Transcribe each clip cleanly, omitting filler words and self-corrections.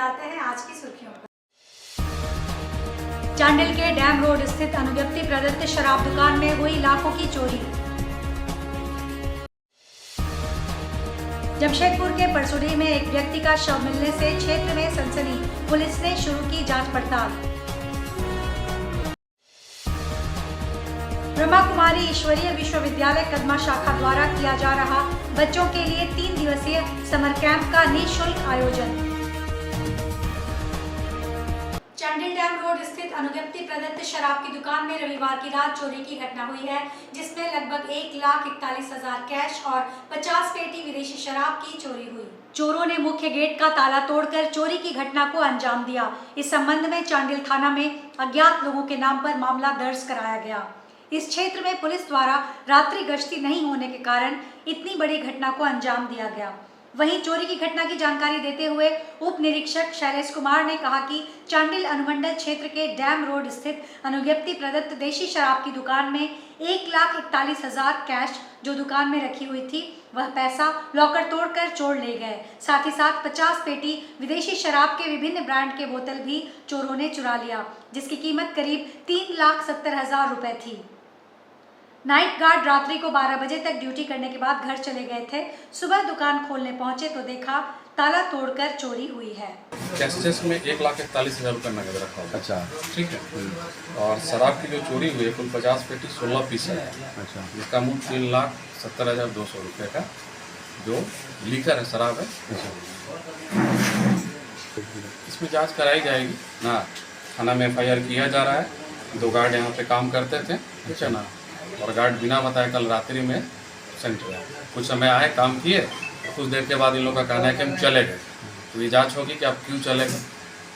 आते हैं आज की सुर्खियों पर। चांडिल के डैम रोड स्थित अनुज्ञप्ति प्रदत्त शराब दुकान में हुई लाखों की चोरी। जमशेदपुर के परसुडी में एक व्यक्ति का शव मिलने से क्षेत्र में सनसनी, पुलिस ने शुरू की जांच पड़ताल। ब्रह्मा कुमारी ईश्वरीय विश्वविद्यालय कदमा शाखा द्वारा किया जा रहा बच्चों के लिए 3 दिवसीय समर कैंप का निःशुल्क आयोजन। चांडिल डैम रोड स्थित अनुज्ञप्ति प्रदत्त शराब की दुकान में रविवार की रात चोरी की घटना हुई है, जिसमें लगभग 1,41,000 कैश और 50 पेटी विदेशी शराब की चोरी हुई। चोरों ने मुख्य गेट का ताला तोड़कर चोरी की घटना को अंजाम दिया। इस संबंध में चांडिल थाना में अज्ञात लोगों के नाम पर मामला दर्ज कराया गया। इस क्षेत्र में पुलिस द्वारा रात्रि गश्ती नहीं होने के कारण इतनी बड़ी घटना को अंजाम दिया गया। वहीं चोरी की घटना की जानकारी देते हुए उप निरीक्षक शैलेश कुमार ने कहा कि चांडिल अनुमंडल क्षेत्र के डैम रोड स्थित अनुज्ञप्ति प्रदत्त देशी शराब की दुकान में 1,41,000 कैश जो दुकान में रखी हुई थी, वह पैसा लॉकर तोड़कर चोर ले गए। साथ ही साथ 50 पेटी विदेशी शराब के विभिन्न ब्रांड के बोतल भी चोरों ने चुरा लिया, जिसकी कीमत करीब 3,70,000 रुपए थी। नाइट गार्ड रात्रि को 12 बजे तक ड्यूटी करने के बाद घर चले गए थे। सुबह दुकान खोलने पहुंचे तो देखा ताला तोड़कर चोरी हुई है। कैशेस में 1,41,000 रुपये नगद रखा हुआ। अच्छा, ठीक है। और शराब की जो चोरी हुई है कुल 50 पेटी 16 पीस है। अच्छा, इसका मूल्य 3,70,200 रुपये का जो लीकर है, शराब है। इसमें जांच कराई जाएगी ना। थाना में FIR किया जा रहा है। 2 गार्ड यहाँ पे काम करते थे, ठीक है ना, और गार्ड बिना बताए कल रात्रि में सेंटर आए। कुछ समय आए, काम किए, कुछ देर के बाद इन लोगों का कहना है कि हम चले गए। तो ये जांच होगी कि आप क्यों चले गए,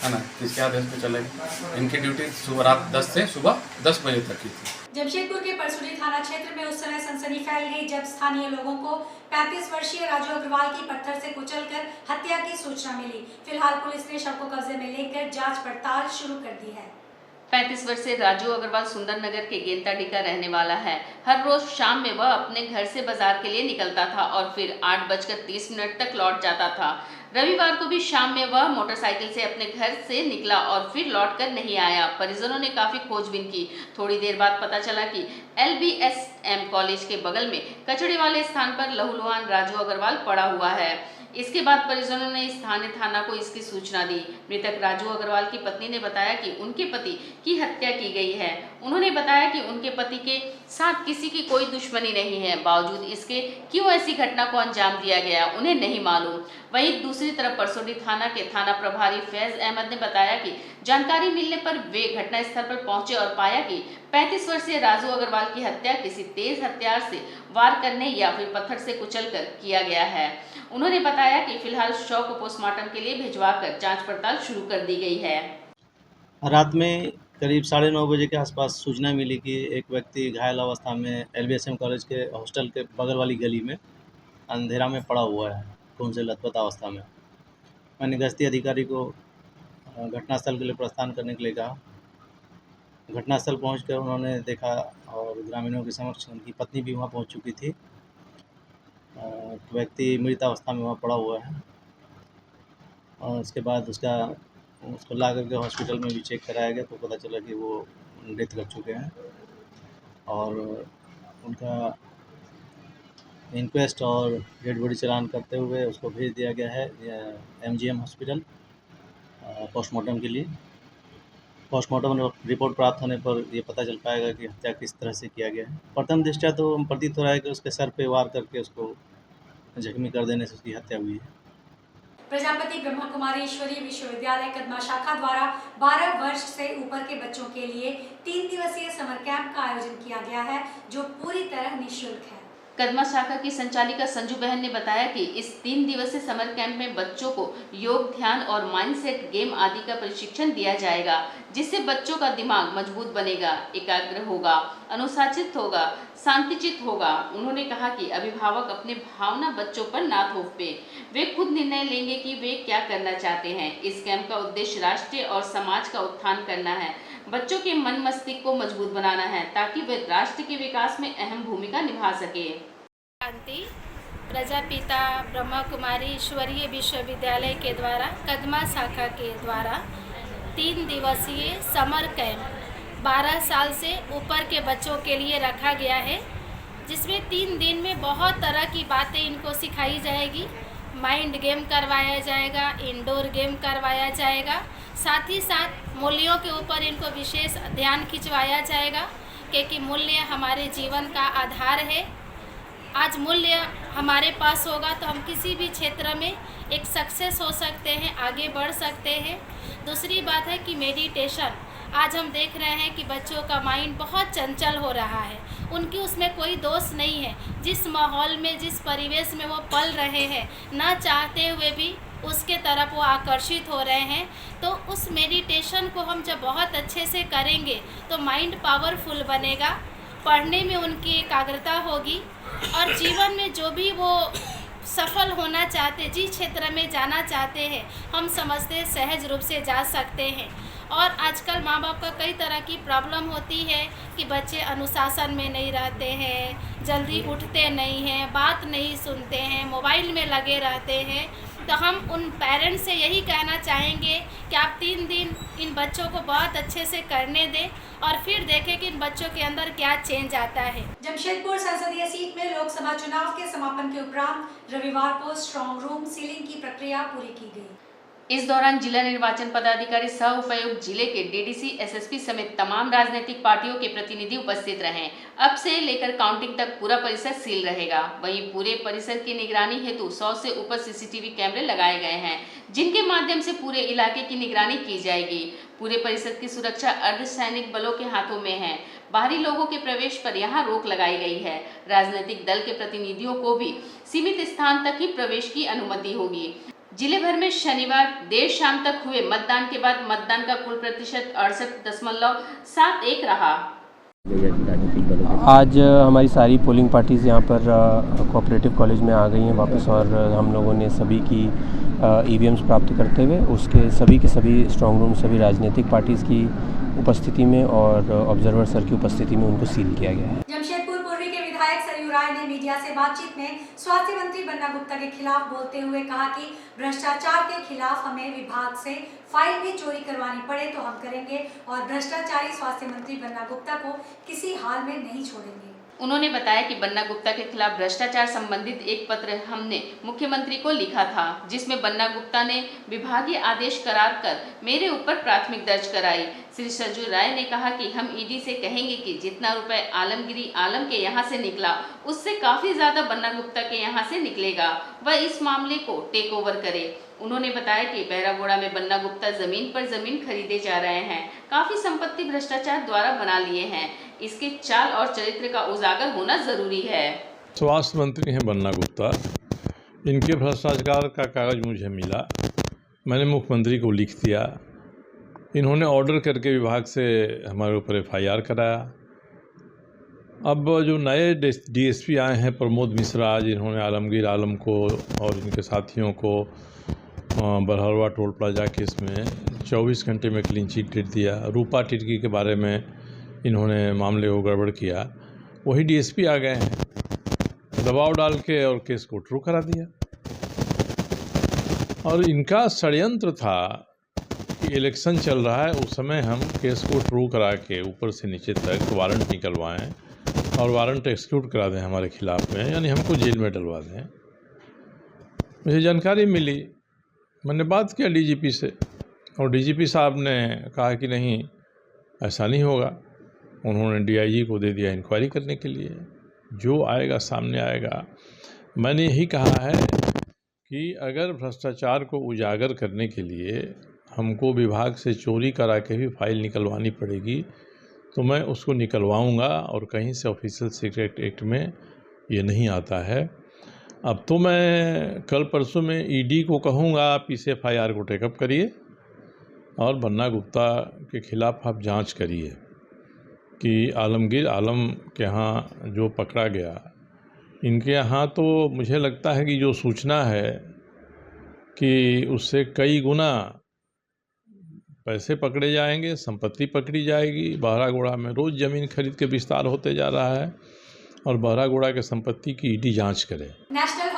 है ना, किसके आदेश पे चले गए। इनकी ड्यूटी सुबह रात 10 से सुबह 10 बजे तक की थी। जमशेदपुर के परसुडी थाना क्षेत्र में उस समय सनसनी फैल गई जब स्थानीय लोगों को 35 वर्षीय राजू अग्रवाल की पत्थर से कुचलकर हत्या की सूचना मिली। फिलहाल पुलिस ने शव को कब्जे में लेकर जाँच पड़ताल शुरू कर दी है। 35 वर्षीय राजू अग्रवाल सुंदर नगर के गेंताडी का रहने वाला है। हर रोज शाम में वह अपने घर से बाजार के लिए निकलता था और फिर 8:30 तक लौट जाता था। रविवार को भी शाम में वह मोटरसाइकिल से अपने घर से निकला और फिर लौटकर नहीं आया। परिजनों ने काफी खोजबीन की। थोड़ी देर बाद पता चला कि LBSM कॉलेज के बगल में कचड़े वाले स्थान पर लहूलुहान राजू अग्रवाल पड़ा हुआ है। इसके बाद परिजनों ने स्थानीय थाना को इसकी सूचना दी। मृतक राजू अग्रवाल की पत्नी ने बताया कि उनके पति की हत्या की गई है। उन्होंने बताया कि उनके पति के साथ किसी की कोई दुश्मनी नहीं है, बावजूद इसके क्यों ऐसी घटना को अंजाम दिया गया उन्हें नहीं मालूम। वहीं दूसरी तरफ परसोडी थाना के थाना प्रभारी फैज अहमद ने बताया कि जानकारी मिलने पर वे घटना स्थल पर पहुंचे और पाया कि 35 वर्षीय राजू अग्रवाल की हत्या किसी तेज हथियार से वार करने या फिर पत्थर से कुचलकर किया गया है। उन्होंने बताया कि फिलहाल शव को पोस्टमार्टम के लिए भिजवाकर जांच पड़ताल शुरू कर दी गई है। रात में करीब 9:30 बजे के आसपास सूचना मिली कि एक व्यक्ति घायल अवस्था में LBSM कॉलेज के हॉस्टल के बगल वाली गली में अंधेरा में पड़ा हुआ है, खून से लथपथ अवस्था में। मैंने गश्ती अधिकारी को घटनास्थल के लिए प्रस्थान करने के लिए कहा। घटनास्थल पहुंचकर उन्होंने देखा और ग्रामीणों के समक्ष उनकी पत्नी भी वहां पहुंच चुकी थी। व्यक्ति मृत अवस्था में वहाँ पड़ा हुआ है और उसके बाद उसको ला करके हॉस्पिटल में भी चेक कराया गया तो पता चला कि वो डेथ कर चुके हैं और उनका इंक्वेस्ट और डेड बॉडी चलान करते हुए उसको भेज दिया गया है MGM हॉस्पिटल पोस्टमार्टम के लिए। पोस्टमार्टम रिपोर्ट प्राप्त होने पर ये पता चल पाएगा कि हत्या किस तरह से किया गया है। प्रथम दृष्टया तो प्रतीत हो रहा है कि उसके सर पे वार करके उसको जख्मी कर देने से उसकी हत्या हुई है। प्रजापति ब्रह्मा कुमारी ईश्वरीय विश्वविद्यालय कदमा शाखा द्वारा 12 वर्ष से ऊपर के बच्चों के लिए 3 दिवसीय समर कैंप का आयोजन किया गया है, जो पूरी तरह निःशुल्क है। कदमा शाखा की संचालिका संजू बहन ने बताया कि इस 3 दिवसीय समर कैंप में बच्चों को योग, ध्यान और माइंडसेट गेम आदि का प्रशिक्षण दिया जाएगा, जिससे बच्चों का दिमाग मजबूत बनेगा, एकाग्र होगा, अनुशासित होगा, शांतिचित होगा। उन्होंने कहा कि अभिभावक अपने भावना बच्चों पर ना थोपे, वे खुद निर्णय लेंगे कि वे क्या करना चाहते हैं। इस कैंप का उद्देश्य राष्ट्र और समाज का उत्थान करना है, बच्चों के मन मस्तिष्क को मजबूत बनाना है ताकि वे राष्ट्र के विकास में अहम भूमिका निभा सके। शांति प्रजापिता ब्रह्मा कुमारी ईश्वरीय विश्वविद्यालय के द्वारा कदमा शाखा के द्वारा 3 दिवसीय समर कैंप 12 साल से ऊपर के बच्चों के लिए रखा गया है, जिसमें 3 दिन में बहुत तरह की बातें इनको सिखाई जाएगी। माइंड गेम करवाया जाएगा, इंडोर गेम करवाया जाएगा, साथ ही साथ मूल्यों के ऊपर इनको विशेष ध्यान खिंचवाया जाएगा, क्योंकि मूल्य हमारे जीवन का आधार है। आज मूल्य हमारे पास होगा तो हम किसी भी क्षेत्र में एक सक्सेस हो सकते हैं, आगे बढ़ सकते हैं। दूसरी बात है कि मेडिटेशन, आज हम देख रहे हैं कि बच्चों का माइंड बहुत चंचल हो रहा है, उनकी उसमें कोई दोष नहीं है। जिस माहौल में, जिस परिवेश में वो पल रहे हैं, ना चाहते हुए भी उसके तरफ वो आकर्षित हो रहे हैं। तो उस मेडिटेशन को हम जब बहुत अच्छे से करेंगे तो माइंड पावरफुल बनेगा, पढ़ने में उनकी एकाग्रता होगी और जीवन में जो भी वो सफल होना चाहते, जिस क्षेत्र में जाना चाहते हैं, हम समझते हैं सहज रूप से जा सकते हैं। और आजकल माँ बाप का कई तरह की प्रॉब्लम होती है कि बच्चे अनुशासन में नहीं रहते हैं, जल्दी उठते नहीं हैं, बात नहीं सुनते हैं, मोबाइल में लगे रहते हैं। तो हम उन पेरेंट्स से यही कहना चाहेंगे कि आप 3 दिन इन बच्चों को बहुत अच्छे से करने दें और फिर देखें कि इन बच्चों के अंदर क्या चेंज आता है। जमशेदपुर संसदीय सीट में लोकसभा चुनाव के समापन के उपरांत रविवार को स्ट्रांग रूम सीलिंग की प्रक्रिया पूरी की गई। इस दौरान जिला निर्वाचन पदाधिकारी सह उपायुक्त जिले के डीडीसी, एसएसपी समेत तमाम राजनीतिक पार्टियों के प्रतिनिधि उपस्थित रहे। अब से लेकर काउंटिंग तक पूरा परिसर सील रहेगा। वहीं पूरे परिसर की निगरानी हेतु 100 से ऊपर सीसीटीवी कैमरे लगाए गए हैं, जिनके माध्यम से पूरे इलाके की निगरानी की जाएगी। पूरे परिसर की सुरक्षा अर्धसैनिक बलों के हाथों में है। बाहरी लोगों के प्रवेश पर यहाँ रोक लगाई गई है। राजनीतिक दल के प्रतिनिधियों को भी सीमित स्थान तक ही प्रवेश की अनुमति होगी। जिले भर में शनिवार देर शाम तक हुए मतदान के बाद मतदान का कुल प्रतिशत 68.71 रहा। आज हमारी सारी पोलिंग पार्टीज़ यहाँ पर कोऑपरेटिव कॉलेज में आ गई हैं वापस, और हम लोगों ने सभी की ईवीएम्स प्राप्त करते हुए उसके सभी के सभी स्ट्रांग रूम सभी राजनीतिक पार्टीज़ की उपस्थिति में और ऑब्जर्वर सर की उपस्थिति में उनको सील किया गया है। जमशेदपुर पूर्वी के विधायक सरयू राय ने मीडिया से बातचीत में स्वास्थ्य मंत्री बन्ना गुप्ता के खिलाफ बोलते हुए कहा कि भ्रष्टाचार के खिलाफ हमें विभाग से फाइल भी चोरी करवानी पड़े तो हम करेंगे और भ्रष्टाचारी स्वास्थ्य मंत्री बन्ना गुप्ता को किसी हाल में नहीं छोड़ेंगे। उन्होंने बताया कि बन्ना गुप्ता के खिलाफ भ्रष्टाचार संबंधित एक पत्र हमने मुख्यमंत्री को लिखा था, जिसमें बन्ना गुप्ता ने विभागीय आदेश करार कर मेरे ऊपर प्राथमिक दर्ज कराई। श्री सरयू राय ने कहा कि हम ईडी से कहेंगे कि जितना रुपए आलमगिरी आलम के यहाँ से निकला, उससे काफी ज्यादा बन्ना गुप्ता के यहाँ से निकलेगा, वह इस मामले को टेक ओवर करे। उन्होंने बताया कि बहरागोड़ा में बन्ना गुप्ता जमीन पर जमीन खरीदे जा रहे हैं, काफी संपत्ति भ्रष्टाचार द्वारा बना लिए हैं। इसके चाल और चरित्र का उजागर होना जरूरी है। स्वास्थ्य मंत्री हैं बन्ना गुप्ता, इनके भ्रष्टाचार का कागज मुझे मिला, मैंने मुख्यमंत्री को लिख दिया। इन्होंने ऑर्डर करके विभाग से हमारे ऊपर FIR कराया। अब जो नए DSP आए हैं प्रमोद मिश्रा, आज इन्होंने आलमगीर आलम को और इनके साथियों को बरहरवा टोल प्लाजा केस में 24 घंटे में क्लीन चिट दे दिया। रूपा टिर्की के बारे में इन्होंने मामले को गड़बड़ किया, वही DSP आ गए हैं, दबाव डाल के और केस को ट्रू करा दिया। और इनका षड्यंत्र था कि इलेक्शन चल रहा है, उस समय हम केस को ट्रू करा के ऊपर से नीचे तक वारंट निकलवाएं और वारंट एक्सिक्यूट करा दें हमारे खिलाफ में, यानी हमको जेल में डलवा दें। मुझे जानकारी मिली, मैंने बात किया DGP से और DGP साहब ने कहा कि नहीं, ऐसा नहीं होगा। उन्होंने DIG को दे दिया इंक्वायरी करने के लिए, जो आएगा सामने आएगा। मैंने यही कहा है कि अगर भ्रष्टाचार को उजागर करने के लिए हमको विभाग से चोरी करा के भी फाइल निकलवानी पड़ेगी तो मैं उसको निकलवाऊंगा, और कहीं से ऑफिशियल सीक्रेट एक्ट में ये नहीं आता है। अब तो मैं कल परसों में ED को कहूँगा आप इस FIR को टेकअप करिए और बन्ना गुप्ता के खिलाफ आप जांच करिए कि आलमगीर आलम के यहाँ जो पकड़ा गया, इनके यहाँ तो मुझे लगता है कि जो सूचना है कि उससे कई गुना पैसे पकड़े जाएंगे, संपत्ति पकड़ी जाएगी। बहरागोड़ा में रोज़ ज़मीन खरीद के विस्तार होते जा रहा है और बहरागोड़ा के संपत्ति की ED जांच करे। नेशनल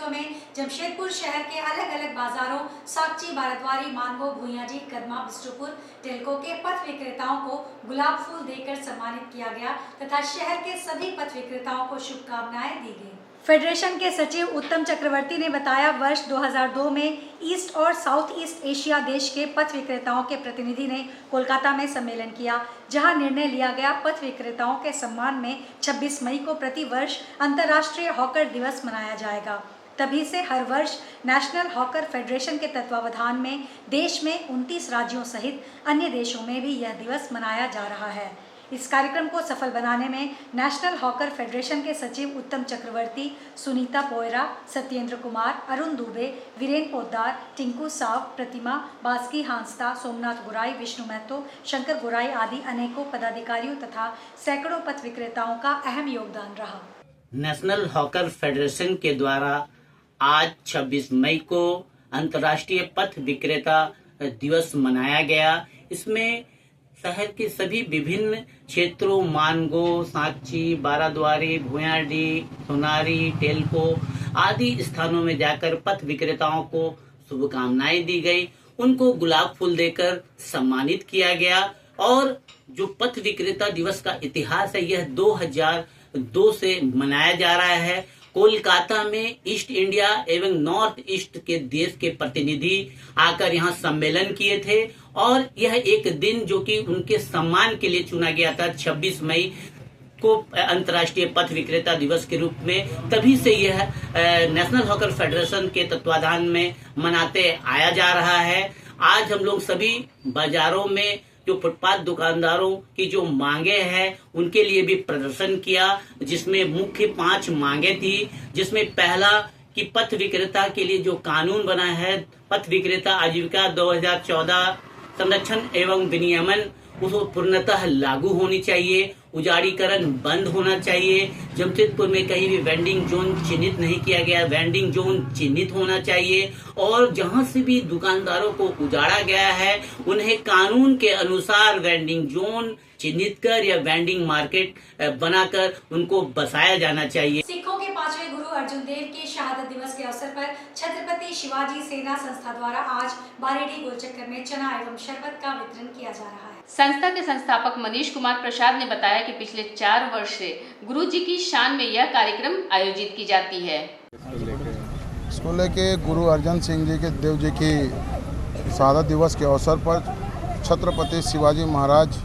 नेतृत्व में जमशेदपुर शहर के अलग अलग बाजारों साकची, बाराद्वारी, मानगो, भूयाजी, कदमा, बिष्टुपुर, टेल्को के पथ विक्रेताओं को गुलाब फूल देकर सम्मानित किया गया तथा शहर के सभी पथ विक्रेताओं को शुभकामनाएं दी गई। फेडरेशन के सचिव उत्तम चक्रवर्ती ने बताया, वर्ष 2002 में ईस्ट और साउथ ईस्ट एशिया देश के पथ विक्रेताओं के प्रतिनिधि ने कोलकाता में सम्मेलन किया, जहां निर्णय लिया गया पथ विक्रेताओं के सम्मान में 26 मई को प्रति वर्ष अंतर्राष्ट्रीय हॉकर दिवस मनाया जाएगा। तभी से हर वर्ष नेशनल हॉकर फेडरेशन के तत्वावधान में देश में 29 राज्यों सहित अन्य देशों में भी यह दिवस मनाया जा रहा है। इस कार्यक्रम को सफल बनाने में नेशनल हॉकर फेडरेशन के सचिव उत्तम चक्रवर्ती, सुनीता पोयरा, सत्येंद्र कुमार, अरुण दुबे, वीरेन पोद्दार, टिंकू साव, प्रतिमा, बास्की हांसदा, सोमनाथ गुराई, विष्णु महतो, शंकर गुराई आदि अनेकों पदाधिकारियों तथा सैकड़ों पथ विक्रेताओं का अहम योगदान रहा। नेशनल हॉकर फेडरेशन के द्वारा आज 26 मई को अंतर्राष्ट्रीय पथ विक्रेता दिवस मनाया गया। इसमें शहर के सभी विभिन्न क्षेत्रों मानगो, साकची, बाराद्वारी, भूयाडी, सोनारी, टेल्को आदि स्थानों में जाकर पथ विक्रेताओं को शुभकामनाएं दी गई, उनको गुलाब फूल देकर सम्मानित किया गया। और जो पथ विक्रेता दिवस का इतिहास है, यह 2002 से मनाया जा रहा है। कोलकाता में ईस्ट इंडिया एवं नॉर्थ ईस्ट के देश के प्रतिनिधि आकर यहाँ सम्मेलन किए थे और यह एक दिन जो कि उनके सम्मान के लिए चुना गया था 26 मई को अंतर्राष्ट्रीय पथ विक्रेता दिवस के रूप में। तभी से यह नेशनल हॉकर फेडरेशन के तत्वाधान में मनाते आया जा रहा है। आज हम लोग सभी बाजारों में जो फुटपाथ दुकानदारों की जो मांगे हैं उनके लिए भी प्रदर्शन किया, जिसमें मुख्य 5 मांगे थी, जिसमें पहला कि पथ विक्रेता के लिए जो कानून बना है, पथ विक्रेता आजीविका 2014 संरक्षण एवं विनियमन, उसको पूर्णतः लागू होनी चाहिए। उजाड़ीकरण बंद होना चाहिए। जमशेदपुर में कहीं भी वेंडिंग जोन चिन्हित नहीं किया गया, वेंडिंग जोन चिन्हित होना चाहिए। और जहां से भी दुकानदारों को उजाड़ा गया है उन्हें कानून के अनुसार वेंडिंग जोन चिन्हित कर या वेंडिंग मार्केट बनाकर उनको बसाया जाना चाहिए। सिखों के 5वें गुरु अर्जुन देव के शहादत दिवस के अवसर पर छत्रपति शिवाजी सेना संस्था द्वारा आज बारेडी गोलचक्कर में चना एवं शरबत का वितरण किया जा रहा है। संस्था के संस्थापक मनीष कुमार प्रसाद ने बताया कि पिछले 4 वर्ष से गुरु जी की शान में यह कार्यक्रम आयोजित की जाती है। स्कूल के गुरु अर्जन सिंह जी के देव जी की शहादत दिवस के अवसर पर छत्रपति शिवाजी महाराज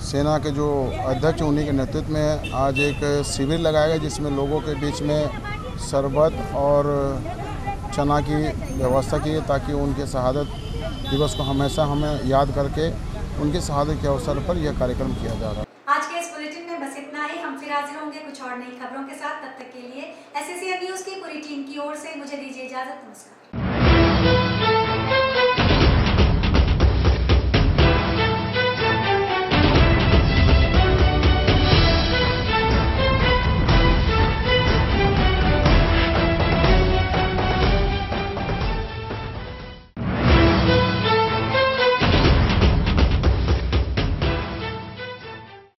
सेना के जो अध्यक्ष उन्हीं के नेतृत्व में आज एक शिविर लगाया गया, जिसमें लोगों के बीच में शरबत और चना की व्यवस्था की है, ताकि उनके शहादत दिवस को हमेशा हमें याद करके उनके शहादत के अवसर पर यह कार्यक्रम किया जा रहा है। आज के इस बुलेटिन में बस इतना ही। हम फिर हाजिर होंगे कुछ और नई खबरों के साथ। तब तक के लिए SCCN न्यूज़ की पूरी टीम की ओर से मुझे दीजिए इजाजत। नमस्कार।